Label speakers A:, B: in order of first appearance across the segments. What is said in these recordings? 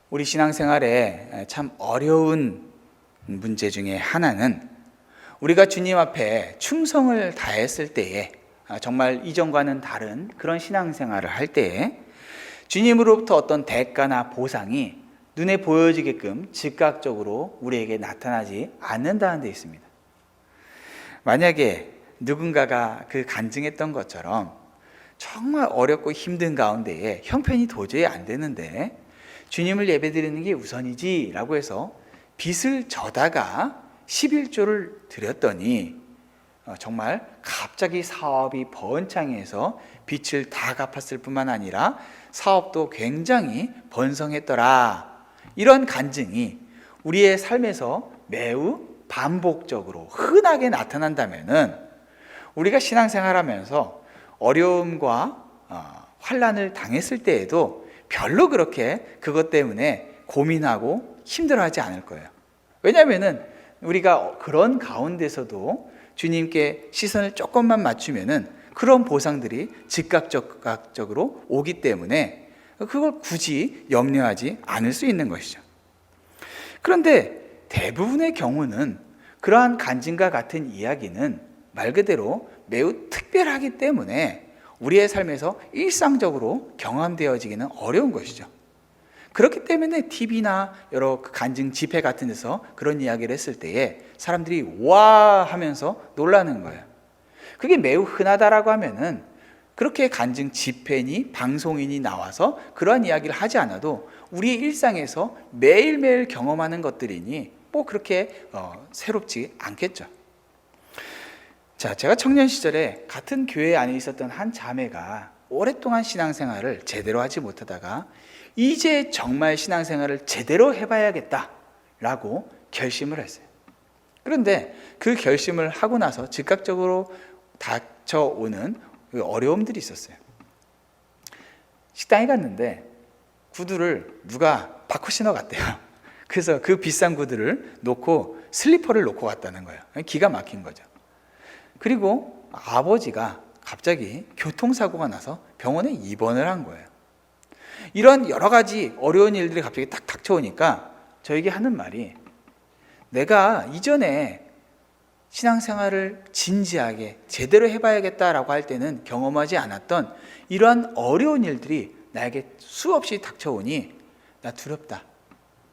A: 우리 신앙생활에 참 어려운 문제 중에 하나는 우리가 주님 앞에 충성을 다했을 때에 정말 이전과는 다른 그런 신앙생활을 할 때에 주님으로부터 어떤 대가나 보상이 눈에 보여지게끔 즉각적으로 우리에게 나타나지 않는다는 데 있습니다. 만약에 누군가가 그 간증했던 것처럼 정말 어렵고 힘든 가운데에 형편이 도저히 안 되는데 주님을 예배드리는 게 우선이지 라고 해서 빚을 져다가 11조를 드렸더니 정말 갑자기 사업이 번창해서 빚을 다 갚았을 뿐만 아니라 사업도 굉장히 번성했더라. 이런 간증이 우리의 삶에서 매우 반복적으로 흔하게 나타난다면은 우리가 신앙생활하면서 어려움과 환난을 당했을 때에도 별로 그렇게 그것 때문에 고민하고 힘들어하지 않을 거예요. 왜냐하면은 우리가 그런 가운데서도 주님께 시선을 조금만 맞추면은 그런 보상들이 즉각적으로 오기 때문에 그걸 굳이 염려하지 않을 수 있는 것이죠. 그런데 대부분의 경우는 그러한 간증과 같은 이야기는 말 그대로 매우 특별하기 때문에 우리의 삶에서 일상적으로 경험되어지기는 어려운 것이죠. 그렇기 때문에 TV나 여러 간증 집회 같은 데서 그런 이야기를 했을 때에 사람들이 와 하면서 놀라는 거예요. 그게 매우 흔하다라고 하면은 그렇게 간증 집회니 방송인이 나와서 그러한 이야기를 하지 않아도 우리의 일상에서 매일매일 경험하는 것들이니 뭐 그렇게 새롭지 않겠죠. 자, 제가 청년 시절에 같은 교회 안에 있었던 한 자매가 오랫동안 신앙생활을 제대로 하지 못하다가 이제 정말 신앙생활을 제대로 해봐야겠다라고 결심을 했어요. 그런데 그 결심을 하고 나서 즉각적으로 닥쳐오는 어려움들이 있었어요. 식당에 갔는데 구두를 누가 바꿔 신어갔대요. 그래서 그 비싼 구두를 놓고 슬리퍼를 놓고 갔다는 거예요. 기가 막힌 거죠. 그리고 아버지가 갑자기 교통사고가 나서 병원에 입원을 한 거예요. 이런 여러 가지 어려운 일들이 갑자기 딱 닥쳐오니까 저에게 하는 말이, 내가 이전에 신앙생활을 진지하게 제대로 해봐야겠다라고 할 때는 경험하지 않았던 이러한 어려운 일들이 나에게 수없이 닥쳐오니 나 두렵다.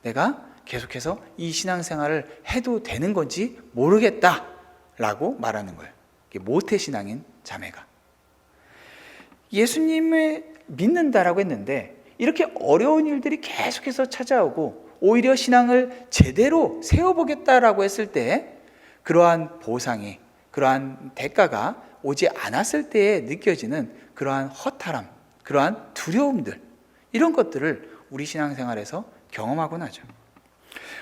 A: 내가 계속해서 이 신앙생활을 해도 되는 건지 모르겠다라고 말하는 거예요. 모태신앙인 자매가 예수님을 믿는다라고 했는데 이렇게 어려운 일들이 계속해서 찾아오고 오히려 신앙을 제대로 세워보겠다라고 했을 때 그러한 보상이, 그러한 대가가 오지 않았을 때에 느껴지는 그러한 허탈함, 그러한 두려움들, 이런 것들을 우리 신앙생활에서 경험하곤 하죠.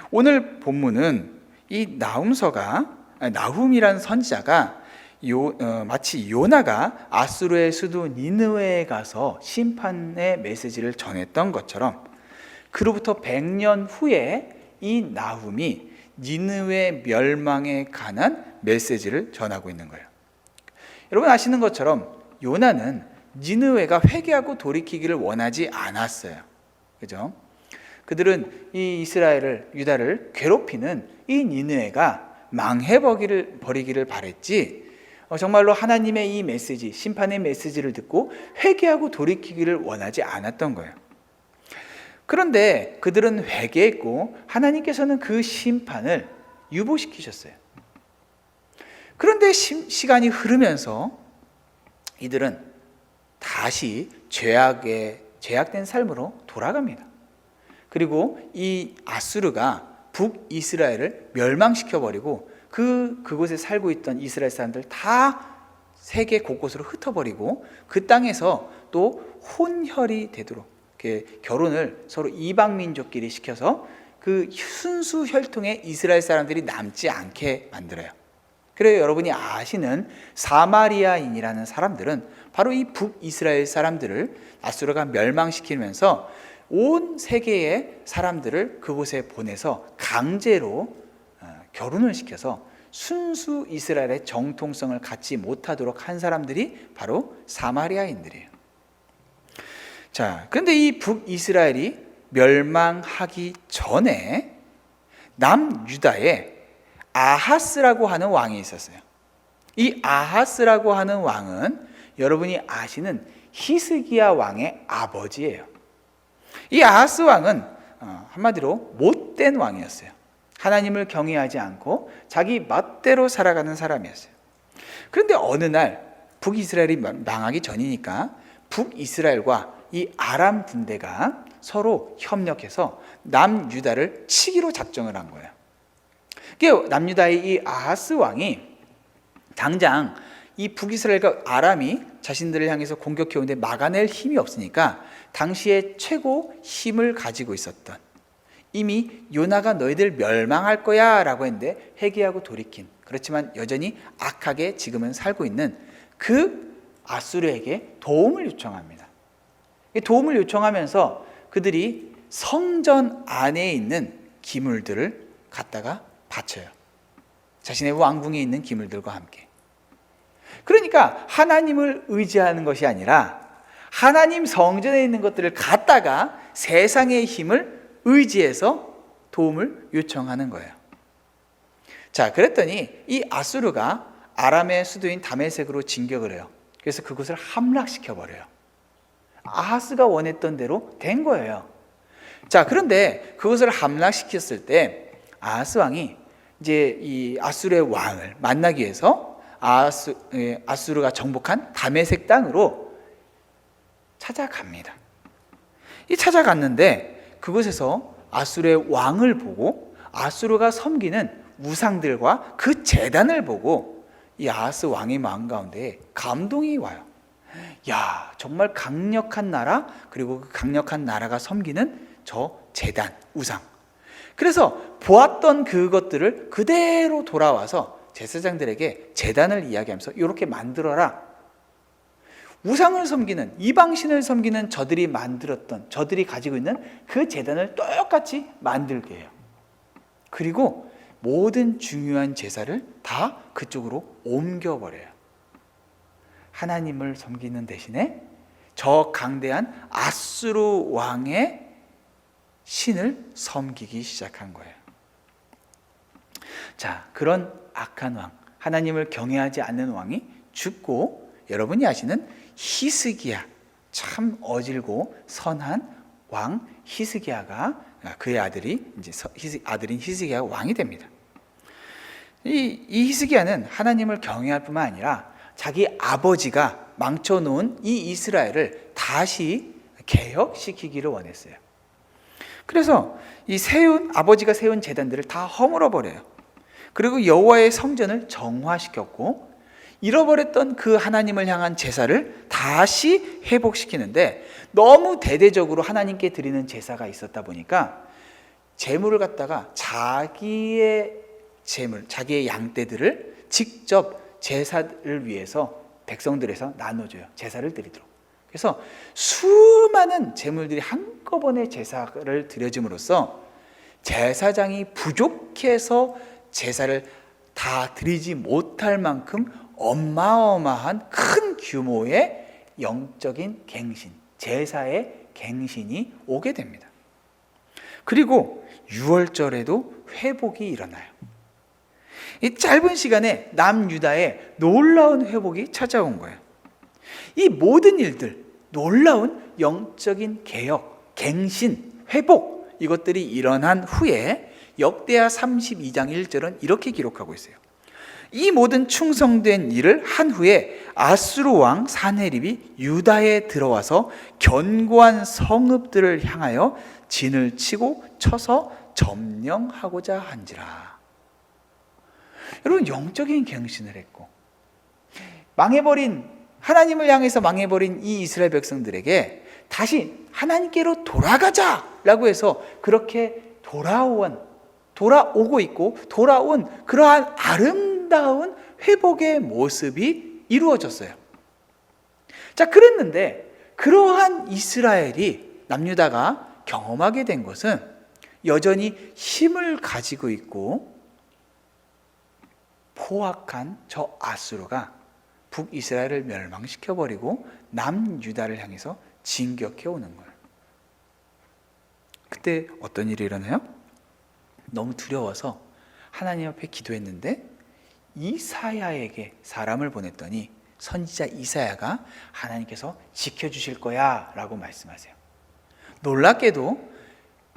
A: 오늘 본문은 이 나훔이라는 선지자가 마치 요나가 아수르의 수도 니느웨에 가서 심판의 메시지를 전했던 것처럼 그로부터 100년 후에 이 나훔이 니느웨 멸망에 관한 메시지를 전하고 있는 거예요. 여러분 아시는 것처럼 요나는 니느웨가 회개하고 돌이키기를 원하지 않았어요. 그죠? 그들은 이 유다를 괴롭히는 이 니느웨가 망해버리기를 바랬지 정말로 하나님의 이 메시지, 심판의 메시지를 듣고 회개하고 돌이키기를 원하지 않았던 거예요. 그런데 그들은 회개했고 하나님께서는 그 심판을 유보시키셨어요. 그런데 시간이 흐르면서 이들은 다시 죄악된 삶으로 돌아갑니다. 그리고 이 아수르가 북이스라엘을 멸망시켜버리고 그곳에 살고 있던 이스라엘 사람들 다 세계 곳곳으로 흩어버리고 그 땅에서 또 혼혈이 되도록 결혼을 서로 이방 민족끼리 시켜서 그 순수 혈통의 이스라엘 사람들이 남지 않게 만들어요. 그래요, 여러분이 아시는 사마리아인이라는 사람들은 바로 이 북이스라엘 사람들을 아수르가 멸망시키면서 온 세계의 사람들을 그곳에 보내서 강제로 결혼을 시켜서 순수 이스라엘의 정통성을 갖지 못하도록 한 사람들이 바로 사마리아인들이에요. 자, 그런데 이 북이스라엘이 멸망하기 전에 남유다에 아하스라고 하는 왕이 있었어요. 이 아하스라고 하는 왕은 여러분이 아시는 히스기야 왕의 아버지예요. 이 아하스 왕은 한마디로 못된 왕이었어요. 하나님을 경외하지 않고 자기 멋대로 살아가는 사람이었어요. 그런데 어느 날 북이스라엘이 망하기 전이니까 북이스라엘과 이 아람 군대가 서로 협력해서 남유다를 치기로 작정을 한 거예요. 남유다의 이 아하스 왕이 당장 이 북이스라엘과 아람이 자신들을 향해서 공격해 오는데 막아낼 힘이 없으니까 당시에 최고 힘을 가지고 있었던, 이미 요나가 너희들 멸망할 거야 라고 했는데 회개하고 돌이킨, 그렇지만 여전히 악하게 지금은 살고 있는 그 아수르에게 도움을 요청합니다. 도움을 요청하면서 그들이 성전 안에 있는 기물들을 갖다가 바쳐요. 자신의 왕궁에 있는 기물들과 함께. 그러니까 하나님을 의지하는 것이 아니라 하나님 성전에 있는 것들을 갖다가 세상의 힘을 의지해서 도움을 요청하는 거예요. 자, 그랬더니 이 아수르가 아람의 수도인 다메섹으로 진격을 해요. 그래서 그곳을 함락시켜 버려요. 아하스가 원했던 대로 된 거예요. 자, 그런데 그것을 함락시켰을 때 아하스 왕이 이제 이 아수르의 왕을 만나기 위해서 아수르가 정복한 다메섹 땅으로 찾아갑니다. 이 찾아갔는데 그곳에서 아수르의 왕을 보고 아수르가 섬기는 우상들과 그 제단을 보고 이 아하스 왕의 마음 가운데 감동이 와요. 야, 정말 강력한 나라, 그리고 그 강력한 나라가 섬기는 저 제단, 우상. 그래서 보았던 그것들을 그대로 돌아와서 제사장들에게 제단을 이야기하면서 이렇게 만들어라. 우상을 섬기는, 이방신을 섬기는 저들이 만들었던, 저들이 가지고 있는 그 제단을 똑같이 만들게 해요. 그리고 모든 중요한 제사를 다 그쪽으로 옮겨버려요. 하나님을 섬기는 대신에 저 강대한 아수르 왕의 신을 섬기기 시작한 거예요. 자, 그런 악한 왕, 하나님을 경외하지 않는 왕이 죽고, 여러분이 아시는 히스기야, 참 어질고 선한 왕 히스기야가, 그의 아들이 이제 아들인 히스기야가 왕이 됩니다. 이 히스기야는 하나님을 경외할 뿐만 아니라 자기 아버지가 망쳐놓은 이 이스라엘을 다시 개혁시키기를 원했어요. 그래서 아버지가 세운 제단들을 다 허물어 버려요. 그리고 여호와의 성전을 정화시켰고, 잃어버렸던 그 하나님을 향한 제사를 다시 회복시키는데, 너무 대대적으로 하나님께 드리는 제사가 있었다 보니까 제물을 갖다가 자기의 양떼들을 직접 제사를 위해서 백성들에서 나눠줘요. 제사를 드리도록. 그래서 수많은 제물들이 한꺼번에 제사를 드려짐으로써 제사장이 부족해서 제사를 다 드리지 못할 만큼 어마어마한 큰 규모의 영적인 갱신, 제사의 갱신이 오게 됩니다. 그리고 6월절에도 회복이 일어나요. 이 짧은 시간에 남유다에 놀라운 회복이 찾아온 거예요. 이 모든 일들, 놀라운 영적인 개혁, 갱신, 회복, 이것들이 일어난 후에 역대하 32장 1절은 이렇게 기록하고 있어요. 이 모든 충성된 일을 한 후에 아수르 왕 사네립이 유다에 들어와서 견고한 성읍들을 향하여 진을 치고 쳐서 점령하고자 한지라. 여러분, 영적인 갱신을 했고, 하나님을 향해서 망해버린 이 이스라엘 백성들에게 다시 하나님께로 돌아가자라고 해서 그렇게 돌아오고 있고, 돌아온 그러한 아름다운 회복의 모습이 이루어졌어요. 자, 그랬는데 그러한 이스라엘이, 남유다가 경험하게 된 것은 여전히 힘을 가지고 있고 포악한 저 아수르가 북이스라엘을 멸망시켜버리고 남유다를 향해서 진격해 오는 거예요. 그때 어떤 일이 일어나요? 너무 두려워서 하나님 앞에 기도했는데 이사야에게 사람을 보냈더니 선지자 이사야가 하나님께서 지켜주실 거야 라고 말씀하세요. 놀랍게도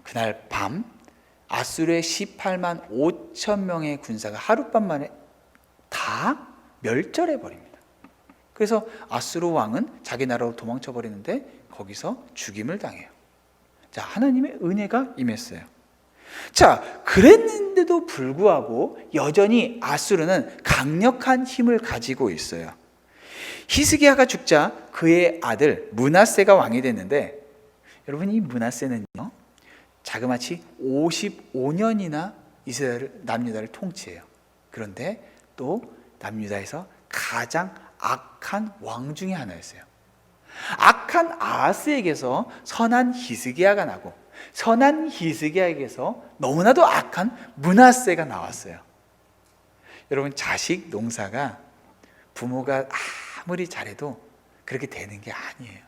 A: 그날 밤 아수르의 18만 5천 명의 군사가 하룻밤 만에 다 멸절해 버립니다. 그래서 아수르 왕은 자기 나라로 도망쳐 버리는데 거기서 죽임을 당해요. 자, 하나님의 은혜가 임했어요. 자, 그랬는데도 불구하고 여전히 아수르는 강력한 힘을 가지고 있어요. 히스기야가 죽자 그의 아들 므낫세가 왕이 됐는데, 여러분, 이 므낫세는요 자그마치 55년이나 이스라엘 남유다를 통치해요. 그런데 또 남유다에서 가장 악한 왕 중에 하나였어요. 악한 아하스에게서 선한 히스기야가 나고 선한 히스기야에게서 너무나도 악한 므낫세가 나왔어요. 여러분, 자식 농사가 부모가 아무리 잘해도 그렇게 되는 게 아니에요.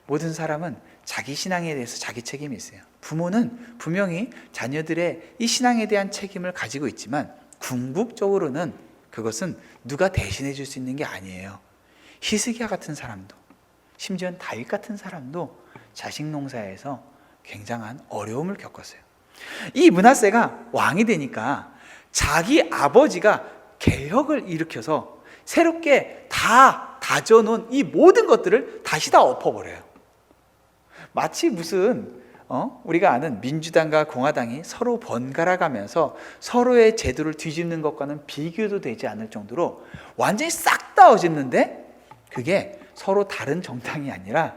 A: 모든 사람은 자기 신앙에 대해서 자기 책임이 있어요. 부모는 분명히 자녀들의 이 신앙에 대한 책임을 가지고 있지만 궁극적으로는 그것은 누가 대신해 줄 수 있는 게 아니에요. 히스기야 같은 사람도, 심지어 다윗 같은 사람도 자식 농사에서 굉장한 어려움을 겪었어요. 이 므낫세가 왕이 되니까 자기 아버지가 개혁을 일으켜서 새롭게 다 다져놓은 이 모든 것들을 다시 다 엎어버려요. 마치 무슨 우리가 아는 민주당과 공화당이 서로 번갈아 가면서 서로의 제도를 뒤집는 것과는 비교도 되지 않을 정도로 완전히 싹 다 어집는데, 그게 서로 다른 정당이 아니라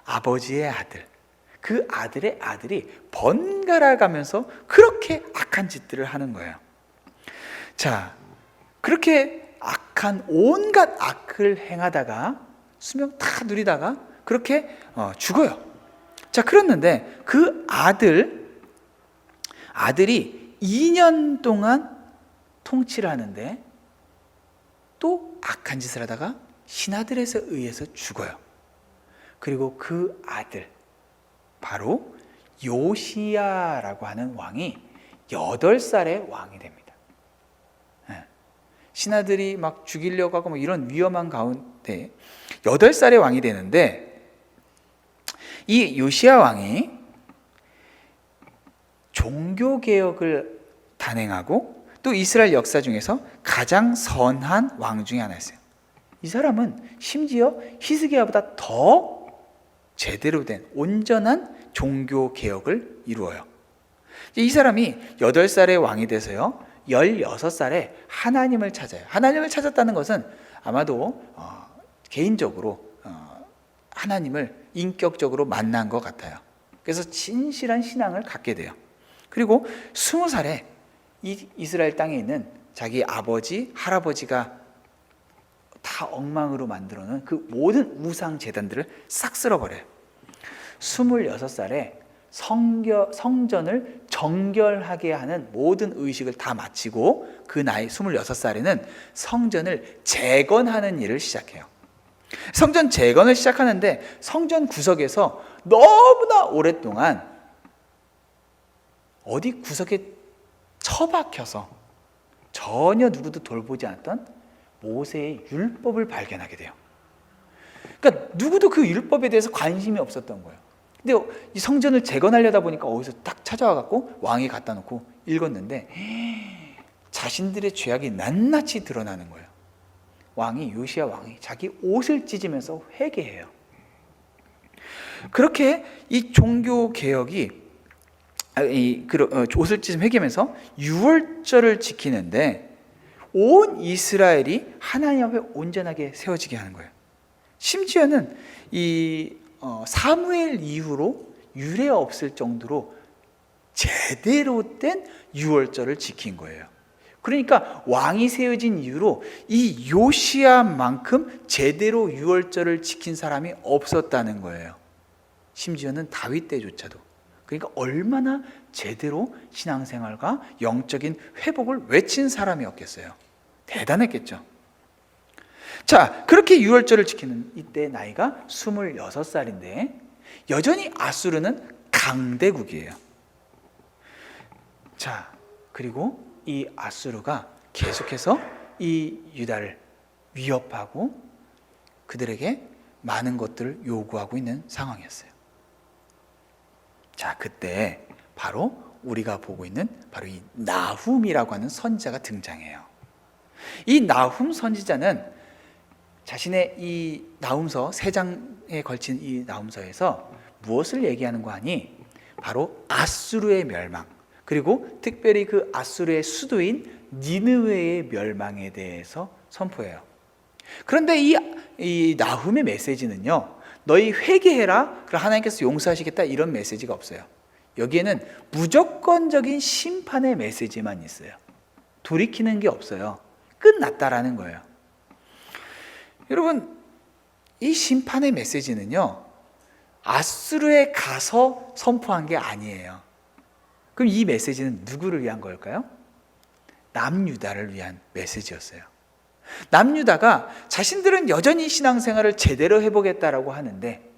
A: 아버지의 아들, 그 아들의 아들이 번갈아 가면서 그렇게 악한 짓들을 하는 거예요. 자, 그렇게 악한 온갖 악을 행하다가 수명 다 누리다가 그렇게 죽어요. 자, 그랬는데 그 아들이 2년 동안 통치를 하는데 또 악한 짓을 하다가 신하들에서 의해서 죽어요. 그리고 그 아들, 바로 요시야라고 하는 왕이 8살의 왕이 됩니다. 신하들이 막 죽이려고 하고 이런 위험한 가운데 8살의 왕이 되는데, 이 요시야 왕이 종교개혁을 단행하고 또 이스라엘 역사 중에서 가장 선한 왕 중에 하나였어요. 이 사람은 심지어 히스기야보다 더 제대로 된 온전한 종교개혁을 이루어요. 이 사람이 8살의 왕이 돼서요 16살에 하나님을 찾아요. 하나님을 찾았다는 것은 아마도 개인적으로 하나님을 인격적으로 만난 것 같아요. 그래서 진실한 신앙을 갖게 돼요. 그리고 20살에 이스라엘 땅에 있는 자기 아버지, 할아버지가 다 엉망으로 만들어놓은 그 모든 우상 제단들을 싹 쓸어버려요. 26살에 성전을 정결하게 하는 모든 의식을 다 마치고 그 나이 26살에는 성전을 재건하는 일을 시작해요. 성전 재건을 시작하는데 성전 구석에서 너무나 오랫동안 어디 구석에 처박혀서 전혀 누구도 돌보지 않았던 모세의 율법을 발견하게 돼요. 그러니까 누구도 그 율법에 대해서 관심이 없었던 거예요. 근데 이 성전을 재건하려다 보니까 어디서 딱 찾아와 갖고 왕이 갖다 놓고 읽었는데 자신들의 죄악이 낱낱이 드러나는 거예요. 요시야 왕이 자기 옷을 찢으면서 회개해요. 그렇게 이 종교 개혁이 옷을 찢으면 회개하면서 유월절을 지키는데 온 이스라엘이 하나님 앞에 온전하게 세워지게 하는 거예요. 심지어는 이 사무엘 이후로 유례 없을 정도로 제대로 된 유월절을 지킨 거예요. 그러니까 왕이 세워진 이후로 이 요시야만큼 제대로 유월절을 지킨 사람이 없었다는 거예요. 심지어는 다윗 때조차도. 그러니까 얼마나 제대로 신앙생활과 영적인 회복을 외친 사람이었겠어요. 대단했겠죠. 자, 그렇게 유월절을 지키는 이때 나이가 26살인데 여전히 아수르는 강대국이에요. 자, 그리고 이 아수르가 계속해서 이 유다를 위협하고 그들에게 많은 것들을 요구하고 있는 상황이었어요. 자, 그때 바로 우리가 보고 있는 바로 이 나훔이라고 하는 선지자가 등장해요. 이 나훔 선지자는 자신의 이 나훔서 3장에 걸친 이 나훔서에서 무엇을 얘기하는 거 아니? 바로 아수르의 멸망, 그리고 특별히 그 아수르의 수도인 니느웨의 멸망에 대해서 선포해요. 그런데 이 나훔의 메시지는요, 너희 회개해라, 그럼 하나님께서 용서하시겠다, 이런 메시지가 없어요. 여기에는 무조건적인 심판의 메시지만 있어요. 돌이키는 게 없어요. 끝났다라는 거예요. 여러분, 이 심판의 메시지는요, 아수르에 가서 선포한 게 아니에요. 그럼 이 메시지는 누구를 위한 걸까요? 남유다를 위한 메시지였어요. 남유다가 자신들은 여전히 신앙생활을 제대로 해보겠다라고 하는데,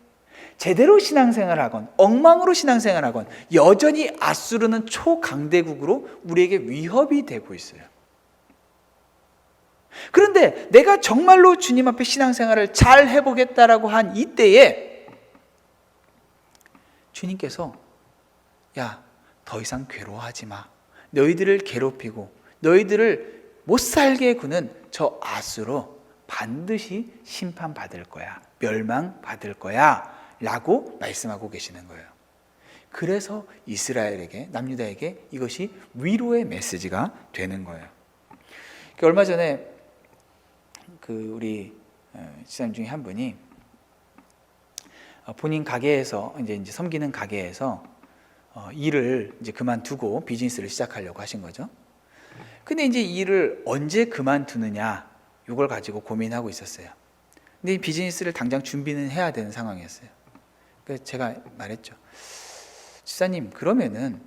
A: 제대로 신앙생활하건 엉망으로 신앙생활하건 여전히 아수르는 초강대국으로 우리에게 위협이 되고 있어요. 그런데 내가 정말로 주님 앞에 신앙생활을 잘 해보겠다라고 한 이때에 주님께서 야, 더 이상 괴로워하지 마. 너희들을 괴롭히고 너희들을 못 살게 구는 저 아수르 반드시 심판받을 거야. 멸망받을 거야. 라고 말씀하고 계시는 거예요. 그래서 이스라엘에게, 남유다에게 이것이 위로의 메시지가 되는 거예요. 얼마 전에 우리 지사님 중에 한 분이 본인 가게에서 이제 섬기는 가게에서 일을 이제 그만두고 비즈니스를 시작하려고 하신 거죠. 근데 이제 일을 언제 그만두느냐, 이걸 가지고 고민하고 있었어요. 근데 이 비즈니스를 당장 준비는 해야 되는 상황이었어요. 그래서 제가 말했죠. 지사님, 그러면은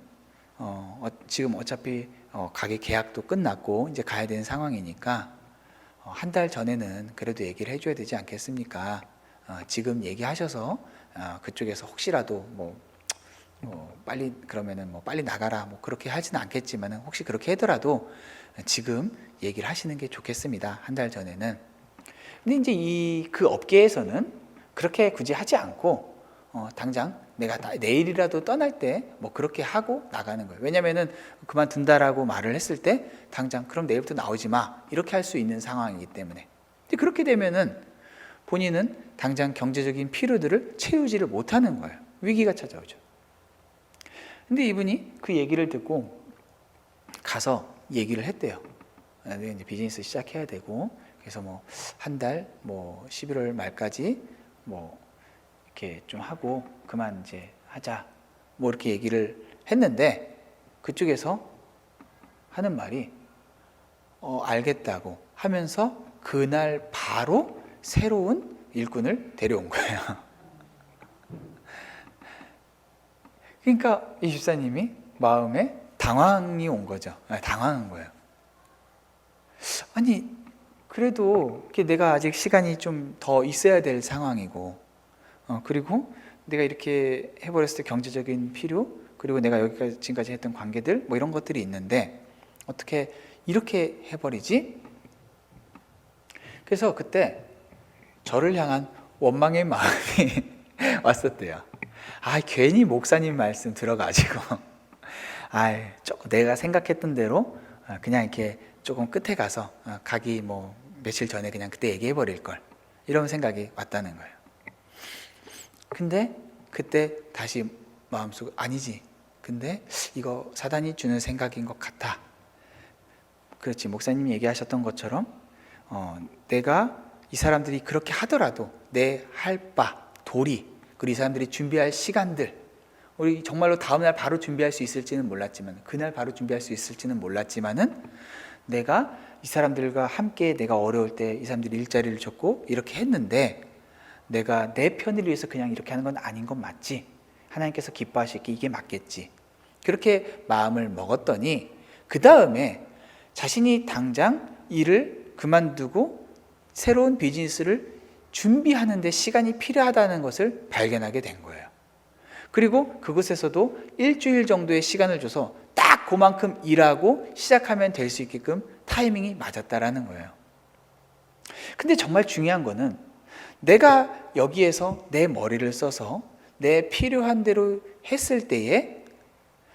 A: 지금 어차피 가게 계약도 끝났고 이제 가야 되는 상황이니까 한 달 전에는 그래도 얘기를 해줘야 되지 않겠습니까? 지금 얘기하셔서 그쪽에서 혹시라도 빨리 그러면은 빨리 나가라 그렇게 하지는 않겠지만 혹시 그렇게 하더라도 지금 얘기를 하시는 게 좋겠습니다. 한 달 전에는. 근데 이제 그 업계에서는 그렇게 굳이 하지 않고 당장 내가 내일이라도 떠날 때 그렇게 하고 나가는 거예요. 왜냐면은 그만둔다라고 말을 했을 때 당장 그럼 내일부터 나오지 마 이렇게 할 수 있는 상황이기 때문에. 근데 그렇게 되면은 본인은 당장 경제적인 필요들을 채우지를 못하는 거예요. 위기가 찾아오죠. 근데 이분이 그 얘기를 듣고 가서 얘기를 했대요. 내가 이제 비즈니스 시작해야 되고 그래서 한 달 11월 말까지 이렇게 좀 하고 그만 이제 하자 이렇게 얘기를 했는데 그쪽에서 하는 말이 알겠다고 하면서 그날 바로 새로운 일꾼을 데려온 거예요. 그러니까 이 집사님이 마음에 당황이 온 거죠. 당황한 거예요. 아니 그래도 내가 아직 시간이 좀 더 있어야 될 상황이고 그리고 내가 이렇게 해버렸을 때 경제적인 필요 그리고 내가 여기까지 지금까지 했던 관계들 이런 것들이 있는데 어떻게 이렇게 해버리지? 그래서 그때 저를 향한 원망의 마음이 왔었대요. 괜히 목사님 말씀 들어가지고 내가 생각했던 대로 그냥 이렇게 조금 끝에 가서 가기 며칠 전에 그냥 그때 얘기해 버릴 걸 이런 생각이 왔다는 거예요. 근데 그때 다시 마음속에 아니지. 근데 이거 사단이 주는 생각인 것 같아. 그렇지. 목사님이 얘기하셨던 것처럼 내가 이 사람들이 그렇게 하더라도 내 할 바, 도리, 그리고 이 사람들이 준비할 시간들 우리 정말로 다음날 바로 준비할 수 있을지는 몰랐지만 그날 바로 준비할 수 있을지는 몰랐지만은 내가 이 사람들과 함께 내가 어려울 때 이 사람들이 일자리를 줬고 이렇게 했는데 내가 내 편을 위해서 그냥 이렇게 하는 건 아닌 건 맞지. 하나님께서 기뻐하시기에 이게 맞겠지. 그렇게 마음을 먹었더니 그 다음에 자신이 당장 일을 그만두고 새로운 비즈니스를 준비하는 데 시간이 필요하다는 것을 발견하게 된 거예요. 그리고 그곳에서도 일주일 정도의 시간을 줘서 딱 그만큼 일하고 시작하면 될 수 있게끔 타이밍이 맞았다라는 거예요. 근데 정말 중요한 거는 내가 여기에서 내 머리를 써서 내 필요한 대로 했을 때에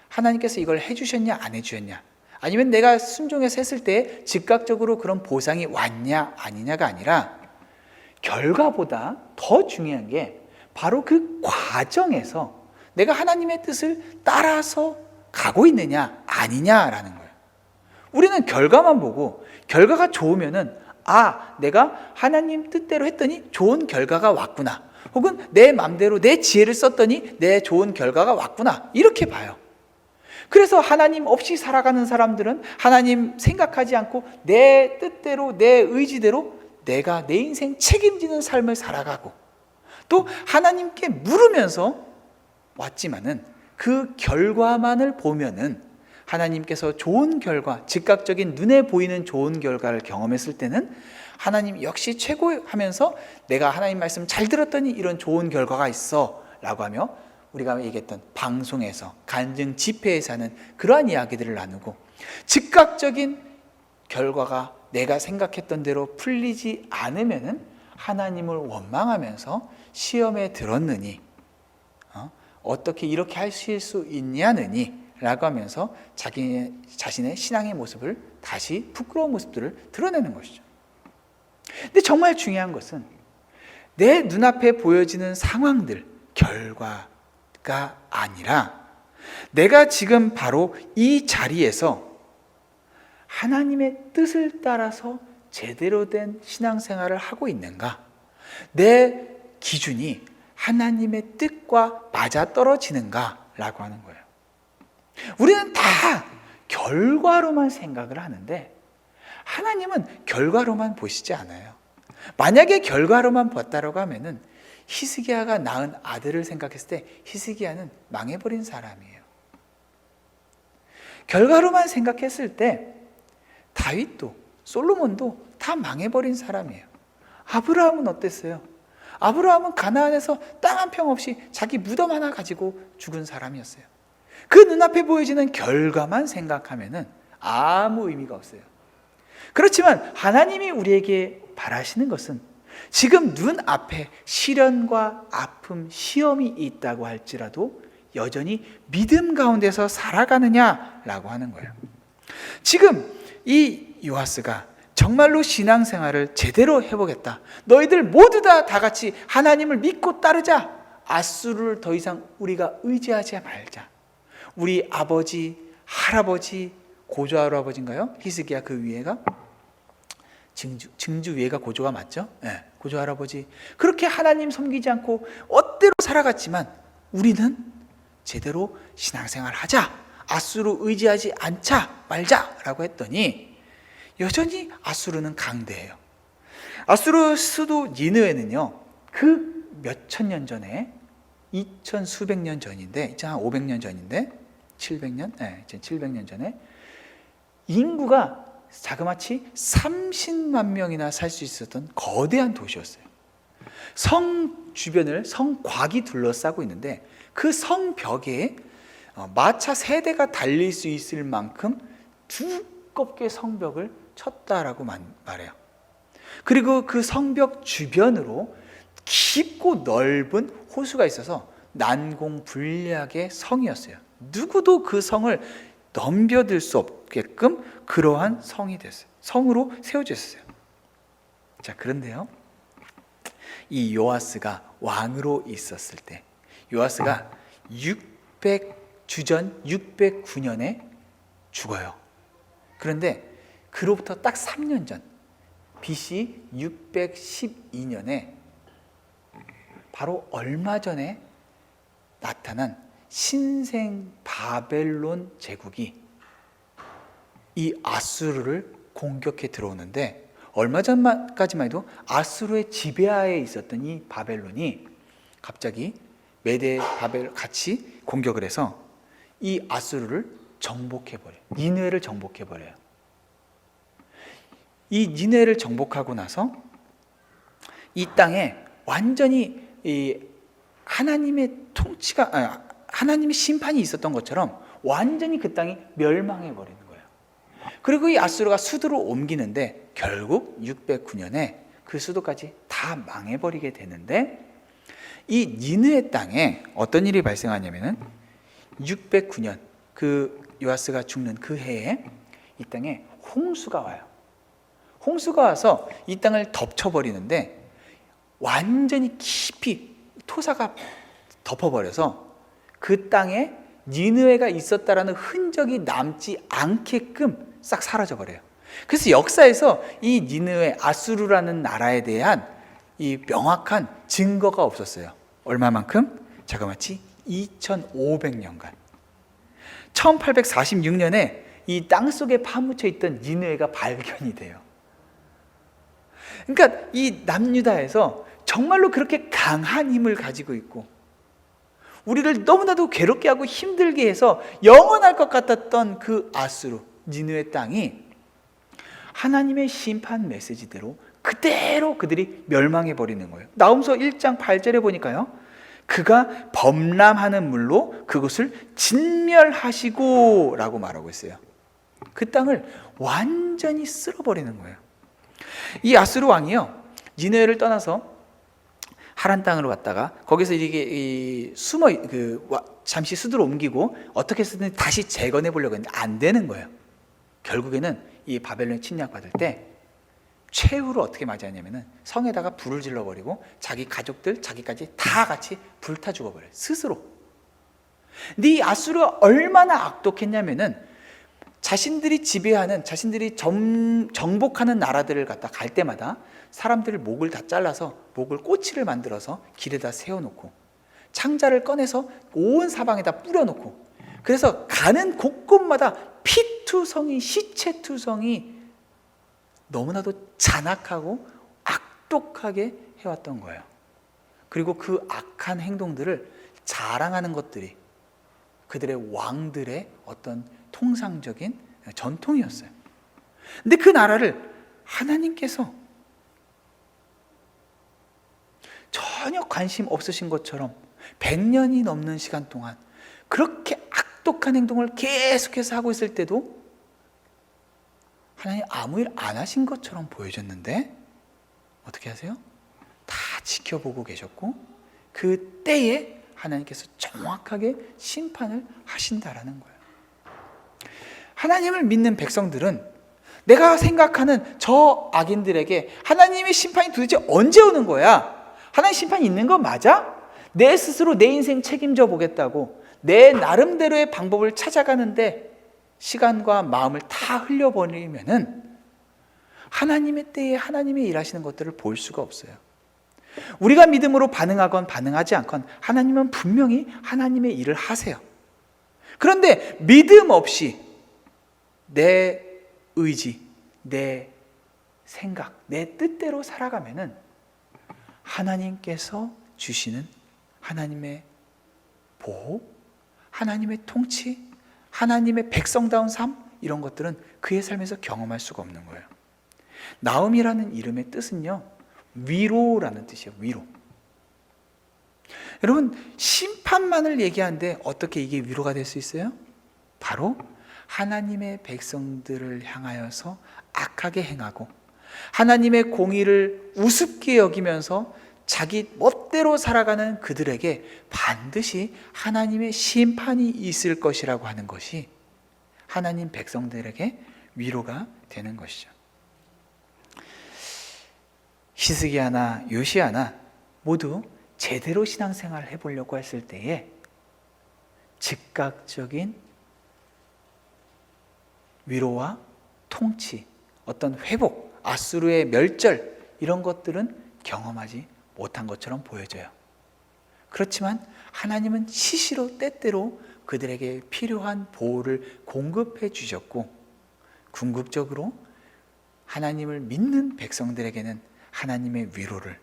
A: 하나님께서 이걸 해주셨냐 안 해주셨냐, 아니면 내가 순종해서 했을 때 즉각적으로 그런 보상이 왔냐 아니냐가 아니라 결과보다 더 중요한 게 바로 그 과정에서 내가 하나님의 뜻을 따라서 가고 있느냐 아니냐라는 거예요. 우리는 결과만 보고 결과가 좋으면은 내가 하나님 뜻대로 했더니 좋은 결과가 왔구나, 혹은 내 맘대로 내 지혜를 썼더니 내 좋은 결과가 왔구나, 이렇게 봐요. 그래서 하나님 없이 살아가는 사람들은 하나님 생각하지 않고 내 뜻대로 내 의지대로 내가 내 인생 책임지는 삶을 살아가고, 또 하나님께 물으면서 왔지만은 그 결과만을 보면은 하나님께서 좋은 결과, 즉각적인 눈에 보이는 좋은 결과를 경험했을 때는 하나님 역시 최고 하면서 내가 하나님 말씀 잘 들었더니 이런 좋은 결과가 있어 라고 하며 우리가 얘기했던 방송에서 간증 집회에서 하는 그러한 이야기들을 나누고, 즉각적인 결과가 내가 생각했던 대로 풀리지 않으면은 하나님을 원망하면서 시험에 들었느니 어떻게 이렇게 하실 수 있냐느니 라고 하면서 자신의 신앙의 모습을 다시 부끄러운 모습들을 드러내는 것이죠. 근데 정말 중요한 것은 내 눈앞에 보여지는 상황들, 결과가 아니라 내가 지금 바로 이 자리에서 하나님의 뜻을 따라서 제대로 된 신앙생활을 하고 있는가, 내 기준이 하나님의 뜻과 맞아떨어지는가 라고 하는 거예요. 우리는 다 결과로만 생각을 하는데 하나님은 결과로만 보시지 않아요. 만약에 결과로만 봤다라고 하면은 히스기야가 낳은 아들을 생각했을 때 히스기야는 망해버린 사람이에요. 결과로만 생각했을 때 다윗도 솔로몬도 다 망해버린 사람이에요. 아브라함은 어땠어요? 아브라함은 가나안에서 땅 한 평 없이 자기 무덤 하나 가지고 죽은 사람이었어요. 그 눈앞에 보여지는 결과만 생각하면은 아무 의미가 없어요. 그렇지만 하나님이 우리에게 바라시는 것은 지금 눈앞에 시련과 아픔, 시험이 있다고 할지라도 여전히 믿음 가운데서 살아가느냐라고 하는 거예요. 지금 이 요아스가 정말로 신앙생활을 제대로 해보겠다, 너희들 모두 다 같이 하나님을 믿고 따르자, 아수르를 더 이상 우리가 의지하지 말자, 우리 아버지, 할아버지, 고조 할아버지인가요? 히스기야 그 위에가 증주 위에가 고조가 맞죠? 네, 고조 할아버지 그렇게 하나님 섬기지 않고 멋대로 살아갔지만 우리는 제대로 신앙생활 하자, 아수르 의지하지 않자 말자라고 했더니 여전히 아수르는 강대해요. 아수르 수도 니느웨는요, 그 몇천 년 전에 2000 수백 년 전인데, 이제 한 500년 전인데 700년? 네, 이제 700년 전에 인구가 자그마치 30만 명이나 살 수 있었던 거대한 도시였어요. 성 주변을 성곽이 둘러싸고 있는데 그 성벽에 마차 3대가 달릴 수 있을 만큼 두껍게 성벽을 쳤다라고 말해요. 그리고 그 성벽 주변으로 깊고 넓은 호수가 있어서 난공불락의 성이었어요. 누구도 그 성을 넘겨들 수 없게끔 그러한 성이 됐어요. 성으로 세워졌어요. 자, 그런데요, 이 요아스가 왕으로 있었을 때, 요아스가 주전 609년에 죽어요. 그런데 그로부터 딱 3년 전 BC 612년에 바로 얼마 전에 나타난 신생 바벨론 제국이 이 아수르를 공격해 들어오는데, 얼마 전까지만 해도 아수르의 지배하에 있었던 이 바벨론이 갑자기 메대 바벨 같이 공격을 해서 이 아수르를 정복해버려요. 니느웨를 정복해버려요. 이 니느웨를 정복하고 나서 이 땅에 완전히 이 하나님의 통치가 하나님의 심판이 있었던 것처럼 완전히 그 땅이 멸망해 버리는 거예요. 그리고 이 아수르가 수도로 옮기는데 결국 609년에 그 수도까지 다 망해버리게 되는데, 이 니느웨 땅에 어떤 일이 발생하냐면은 609년 그 요아스가 죽는 그 해에 이 땅에 홍수가 와요. 홍수가 와서 이 땅을 덮쳐버리는데 완전히 깊이 토사가 덮어버려서 그 땅에 니느웨가 있었다라는 흔적이 남지 않게끔 싹 사라져버려요. 그래서 역사에서 이 니느웨, 아수르라는 나라에 대한 이 명확한 증거가 없었어요. 얼마만큼? 자그마치 2500년간. 1846년에 이 땅속에 파묻혀 있던 니느웨가 발견이 돼요. 그러니까 이 남유다에서 정말로 그렇게 강한 힘을 가지고 있고 우리를 너무나도 괴롭게 하고 힘들게 해서 영원할 것 같았던 그 아수르, 니느웨 땅이 하나님의 심판 메시지대로 그대로 그들이 멸망해 버리는 거예요. 나홈서 1장 8절에 보니까요, 그가 범람하는 물로 그것을 진멸하시고 라고 말하고 있어요. 그 땅을 완전히 쓸어버리는 거예요. 이 아수르 왕이요, 니느웨를 떠나서 하란 땅으로 갔다가 거기서 이게 잠시 수도로 옮기고 어떻게 해서든 다시 재건해 보려고 했는데 안 되는 거예요. 결국에는 이 바벨론에 침략받을 때 최후로 어떻게 맞이하냐면은 성에다가 불을 질러버리고 자기 가족들, 자기까지 다 같이 불타 죽어버려요. 스스로. 근데 이 아수르가 얼마나 악독했냐면은 자신들이 지배하는, 자신들이 정복하는 나라들을 갖다 갈 때마다 사람들을 목을 다 잘라서 목을 꼬치를 만들어서 길에다 세워놓고 창자를 꺼내서 온 사방에다 뿌려놓고, 그래서 가는 곳곳마다 피투성이, 시체투성이 너무나도 잔악하고 악독하게 해왔던 거예요. 그리고 그 악한 행동들을 자랑하는 것들이 그들의 왕들의 어떤 통상적인 전통이었어요. 근데 그 나라를 하나님께서 전혀 관심 없으신 것처럼 100년이 넘는 시간 동안 그렇게 악독한 행동을 계속해서 하고 있을 때도 하나님 아무 일 안 하신 것처럼 보여졌는데 어떻게 하세요? 다 지켜보고 계셨고 그 때에 하나님께서 정확하게 심판을 하신다라는 거예요. 하나님을 믿는 백성들은 내가 생각하는 저 악인들에게 하나님의 심판이 도대체 언제 오는 거야? 하나님 심판이 있는 거 맞아? 내 스스로 내 인생 책임져 보겠다고 내 나름대로의 방법을 찾아가는데 시간과 마음을 다 흘려버리면은 하나님의 때에 하나님이 일하시는 것들을 볼 수가 없어요. 우리가 믿음으로 반응하건 반응하지 않건 하나님은 분명히 하나님의 일을 하세요. 그런데 믿음 없이 내 의지, 내 생각, 내 뜻대로 살아가면은 하나님께서 주시는 하나님의 보호, 하나님의 통치, 하나님의 백성다운 삶, 이런 것들은 그의 삶에서 경험할 수가 없는 거예요. 나음이라는 이름의 뜻은요, 위로라는 뜻이에요. 위로. 여러분, 심판만을 얘기하는데 어떻게 이게 위로가 될 수 있어요? 바로 하나님의 백성들을 향하여서 악하게 행하고 하나님의 공의를 우습게 여기면서 자기 멋대로 살아가는 그들에게 반드시 하나님의 심판이 있을 것이라고 하는 것이 하나님 백성들에게 위로가 되는 것이죠. 히스기야나 요시야나 모두 제대로 신앙생활을 해보려고 했을 때에 즉각적인 위로와 통치, 어떤 회복, 아수르의 멸절, 이런 것들은 경험하지 못한 것처럼 보여져요. 그렇지만 하나님은 시시로 때때로 그들에게 필요한 보호를 공급해 주셨고, 궁극적으로 하나님을 믿는 백성들에게는 하나님의 위로를,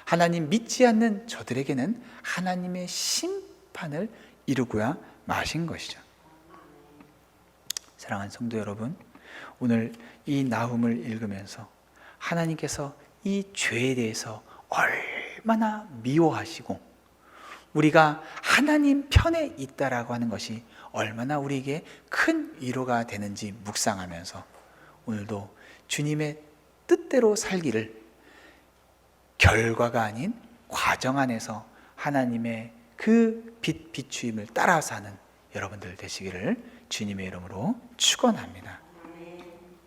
A: 하나님 믿지 않는 저들에게는 하나님의 심판을 이루고야 마신 것이죠. 사랑하는 성도 여러분, 오늘 이 나훔을 읽으면서 하나님께서 이 죄에 대해서 얼마나 미워하시고 우리가 하나님 편에 있다라고 하는 것이 얼마나 우리에게 큰 위로가 되는지 묵상하면서 오늘도 주님의 뜻대로 살기를 결과가 아닌 과정 안에서 하나님의 그 빛 비추임을 따라 사는 여러분들 되시기를 주님의 이름으로 축원합니다.